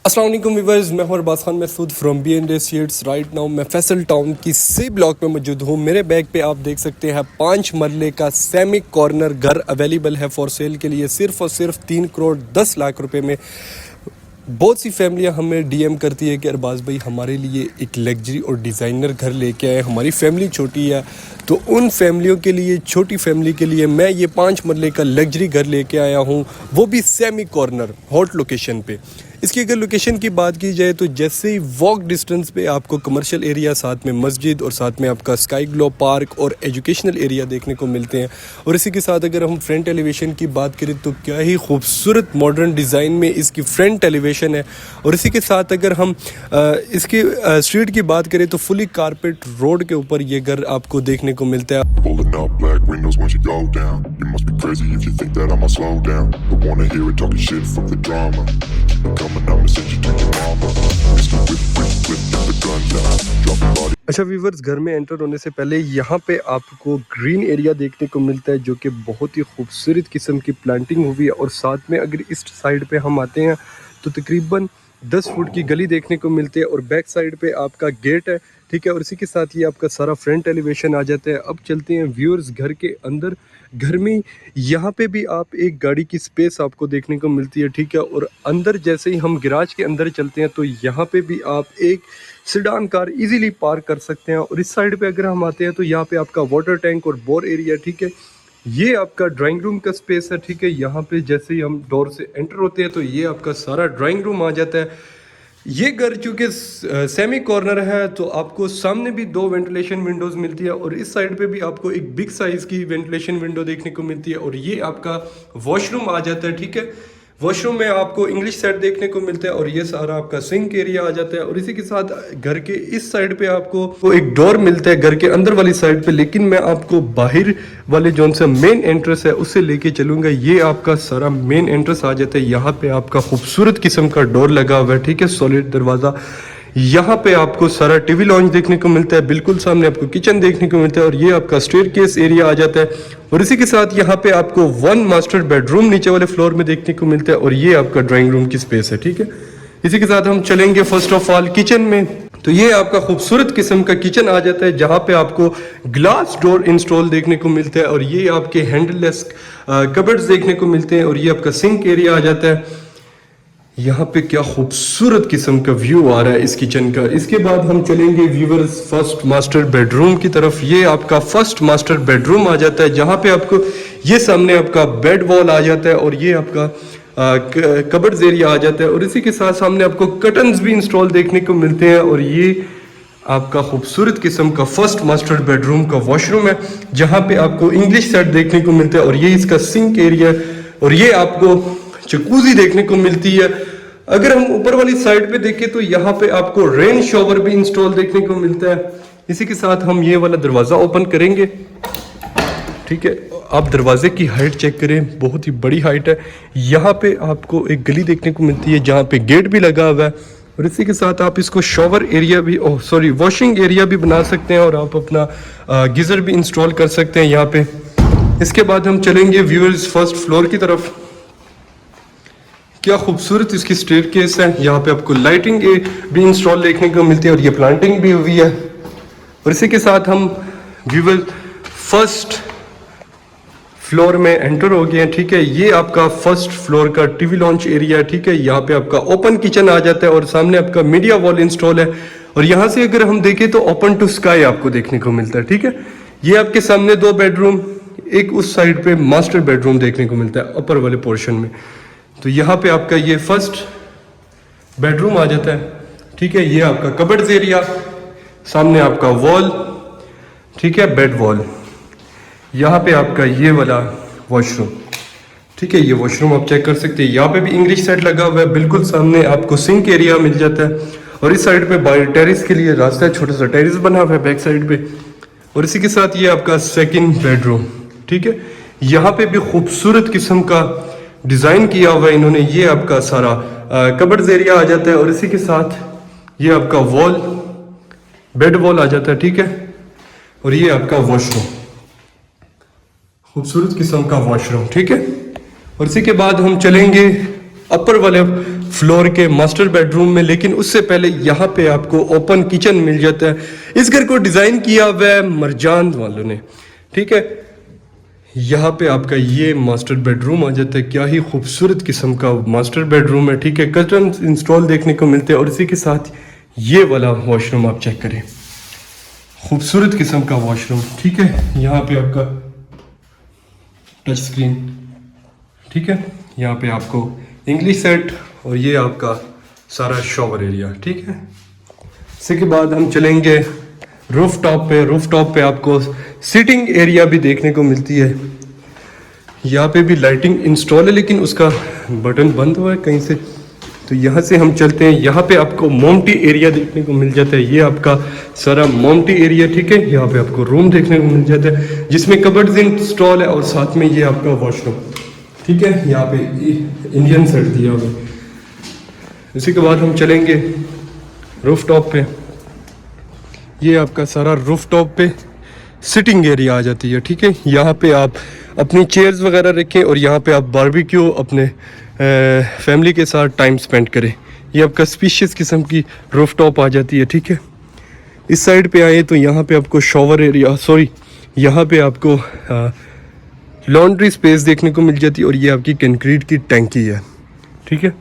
अस्सलाम वालेकुम व्यूअर्स, मैं हूं Arbaz Khan Mehsud from B&A seeds. Right now मैं फैसल टाउन की सी ब्लॉक में मौजूद हूं। मेरे बैग पे आप देख सकते हैं 5 मरले का सेमी कॉर्नर घर अवेलेबल है फॉर सेल के लिए सिर्फ और सिर्फ 3 करोड़ 10 लाख रुपए में। बहुत सी फैमिलियां हमें डीएम करती है कि अरबाज भाई हमारे लिए एक लग्जरी और डिज़ाइनर घर लेके आए, हमारी फैमिली छोटी है, तो उन फैमिलियों के लिए, छोटी फैमिली के लिए मैं ये 5 मरले का लग्जरी घर लेके आया हूँ, वो भी सेमी कॉर्नर हॉट लोकेशन पे। इसकी अगर लोकेशन की बात की जाए तो जैसे ही वॉक डिस्टेंस पे आपको कमर्शियल एरिया, साथ में मस्जिद और साथ में आपका स्काई ग्लो पार्क और एजुकेशनल एरिया देखने को मिलते हैं। और इसी के साथ अगर हम फ्रंट एलिवेशन की बात करें तो क्या ही खूबसूरत मॉडर्न डिज़ाइन में इसकी फ्रंट एलिवेशन है। और इसी के साथ अगर हम इसकी स्ट्रीट की बात करें तो फुली कारपेट रोड के ऊपर ये घर आपको देखने को मिलता है। Pulling up black windows once you go down. You must be crazy if you think that I'ma slow down. But wanna hear it talking shit from the drama. Keep it coming, I'ma send you to your mama. Mr. Whip, get the gun down. Drop your body. अच्छा viewers, घर में enter होने से पहले यहाँ पे आपको green area देखने को मिलता है जो कि बहुत ही खूबसूरत किस्म की प्लांटिंग हुई है। और साथ में अगर इस साइड पे हम आते हैं तो तकरीबन 10 फुट की गली देखने को मिलती है और बैक साइड पे आपका गेट है, ठीक है। और इसी के साथ ये आपका सारा फ्रंट एलिवेशन आ जाता है। अब चलते हैं व्यूअर्स घर के अंदर। घर में यहाँ पे भी आप एक गाड़ी की स्पेस आपको देखने को मिलती है, ठीक है। और अंदर जैसे ही हम गैराज के अंदर चलते हैं तो यहाँ पे भी आप एक सेडान कार इजीली पार्क कर सकते हैं। और इस साइड पे अगर हम आते हैं तो यहाँ पे आपका वाटर टैंक और बोर एरिया, ठीक है। ये आपका ड्राइंग रूम का स्पेस है, ठीक है। यहाँ पे जैसे ही हम डोर से एंटर होते हैं तो ये आपका सारा ड्राइंग रूम आ जाता है। ये घर चूँकि सेमी कॉर्नर है तो आपको सामने भी 2 वेंटिलेशन विंडोज़ मिलती है और इस साइड पे भी आपको एक बिग साइज़ की वेंटिलेशन विंडो देखने को मिलती है। और ये आपका वॉशरूम आ जाता है, ठीक है। वॉशरूम में आपको इंग्लिश सेट देखने को मिलता है और ये सारा आपका सिंक एरिया आ जाता है। और इसी के साथ घर के इस साइड पे आपको एक डोर मिलता है घर के अंदर वाली साइड पे, लेकिन मैं आपको बाहर वाले जो सा मेन एंट्रेंस है उससे लेके चलूंगा। ये आपका सारा मेन एंट्रेंस आ जाता है। यहाँ पे आपका खूबसूरत किस्म का डोर लगा हुआ है, ठीक है, सॉलिड दरवाज़ा। यहाँ पे आपको सारा टीवी लॉन्च देखने को मिलता है, बिल्कुल सामने आपको किचन देखने को मिलता है और ये आपका स्टेयरकेस एरिया आ जाता है। और इसी के साथ यहाँ पे आपको 1 मास्टर बेडरूम नीचे वाले फ्लोर में देखने को मिलता है और ये आपका ड्राइंग रूम की स्पेस है, ठीक है। इसी के साथ हम चलेंगे फर्स्ट ऑफ ऑल किचन में। तो ये आपका खूबसूरत किस्म का किचन आ जाता है जहाँ पे आपको ग्लास डोर इंस्टॉल देखने को मिलता है और ये आपके हैंडललेस कबर्ड्स देखने को मिलते हैं और ये आपका सिंक एरिया आ जाता है। यहाँ पे क्या खूबसूरत किस्म का व्यू आ रहा है इस किचन का। इसके बाद हम चलेंगे व्यूवर्स फर्स्ट मास्टर बेडरूम की तरफ। ये आपका फर्स्ट मास्टर बेडरूम आ जाता है जहाँ पे आपको ये सामने आपका बेड वॉल आ जाता है और ये आपका कबर्ड्स एरिया आ जाता है। और इसी के साथ सामने आपको कर्टन्स भी इंस्टॉल देखने को मिलते हैं और ये आपका खूबसूरत किस्म का फर्स्ट मास्टर बेडरूम का वॉशरूम है जहाँ पे आपको इंग्लिश सेट देखने को मिलता है और ये इसका सिंक एरिया और ये आपको जकूज़ी देखने को मिलती है। अगर हम ऊपर वाली साइड पे देखें तो यहाँ पे आपको रेन शॉवर भी इंस्टॉल देखने को मिलता है। इसी के साथ हम ये वाला दरवाज़ा ओपन करेंगे, ठीक है। आप दरवाजे की हाइट चेक करें, बहुत ही बड़ी हाइट है। यहाँ पे आपको एक गली देखने को मिलती है जहाँ पे गेट भी लगा हुआ है और इसी के साथ आप इसको शॉवर एरिया भी वॉशिंग एरिया भी बना सकते हैं और आप अपना गीज़र भी इंस्टॉल कर सकते हैं यहाँ पे। इसके बाद हम चलेंगे व्यूअर्स फर्स्ट फ्लोर की तरफ। क्या खूबसूरत इसकी स्टेयरकेस है। यहाँ पे आपको लाइटिंग भी इंस्टॉल देखने को मिलती है और ये प्लांटिंग भी हुई है। और इसी के साथ हम व्यूअर फर्स्ट फ्लोर में एंटर हो गए हैं, ठीक है। ये आपका फर्स्ट फ्लोर का टीवी लॉन्च एरिया है, ठीक है। यहाँ पे आपका ओपन किचन आ जाता है और सामने आपका मीडिया वॉल इंस्टॉल है। और यहाँ से अगर हम देखें तो ओपन टू स्काई आपको देखने को मिलता है, ठीक है। ये आपके सामने 2 बेडरूम, एक उस साइड पे मास्टर बेडरूम देखने को मिलता है अपर वाले पोर्शन में। तो यहाँ पे आपका ये फर्स्ट बेडरूम आ जाता है, ठीक है। ये आपका कबर्ड्स एरिया, सामने आपका वॉल, ठीक है, बेड वॉल। यहाँ पे आपका ये वाला वॉशरूम, ठीक है। ये वॉशरूम आप चेक कर सकते हैं। यहाँ पे भी इंग्लिश सेट लगा हुआ है, बिल्कुल सामने आपको सिंक एरिया मिल जाता है। और इस साइड पे बाहर टेरिस के लिए रास्ता है, छोटा सा टेरिस बना हुआ है बैक साइड पे। और इसी के साथ ये आपका सेकेंड बेडरूम, ठीक है। यहाँ पे भी खूबसूरत किस्म का डिज़ाइन किया हुआ है इन्होंने। ये आपका सारा कबर्ड्स एरिया आ जाता है और इसी के साथ ये आपका वॉल, बेड वॉल आ जाता है, ठीक है। और ये आपका वॉशरूम, खूबसूरत किस्म का वॉशरूम, ठीक है। और इसी के बाद हम चलेंगे अपर वाले फ्लोर के मास्टर बेडरूम में, लेकिन उससे पहले यहाँ पे आपको ओपन किचन मिल जाता है। इस घर को डिज़ाइन किया हुआ है मरजान वालों ने, ठीक है। यहाँ पे आपका ये मास्टर बेडरूम आ जाता है, क्या ही खूबसूरत किस्म का मास्टर बेडरूम है, ठीक है। कर्टन इंस्टॉल देखने को मिलते हैं और इसी के साथ ये वाला वॉशरूम आप चेक करें, खूबसूरत किस्म का वॉशरूम, ठीक है। यहाँ पे आपका टच स्क्रीन, ठीक है। यहाँ पे आपको इंग्लिश सेट और ये आपका सारा शॉवर एरिया, ठीक है। इसी के बाद हम चलेंगे रूफ टॉप पे। रूफ टॉप पे आपको सिटिंग एरिया भी देखने को मिलती है। यहाँ पे भी लाइटिंग इंस्टॉल है, लेकिन उसका बटन बंद हुआ है कहीं से, तो यहाँ से हम चलते हैं। यहाँ पे आपको मोमटी एरिया देखने को मिल जाता है, ये आपका सारा मोमटी एरिया, ठीक है। यहाँ पे आपको रूम देखने को मिल जाता है जिसमें कबर्ड्स इंस्टॉल है और साथ में ये आपका वॉशरूम, ठीक है। यहाँ पे इंडियन सेट दिया हुआ है। इसी के बाद हम चलेंगे रूफ टॉप पे। ये आपका सारा रूफ टॉप पे सिटिंग एरिया आ जाती है, ठीक है। यहाँ पे आप अपनी चेयर्स वगैरह रखें और यहाँ पे आप बारबेक्यू अपने फैमिली के साथ टाइम स्पेंड करें। ये आपका स्पीशियस किस्म की रूफ टॉप आ जाती है, ठीक है। इस साइड पे आए तो यहाँ पे आपको शॉवर एरिया, सॉरी यहाँ पे आपको लॉन्ड्री स्पेस देखने को मिल जाती है और ये आपकी कंक्रीट की टैंकी है, ठीक है।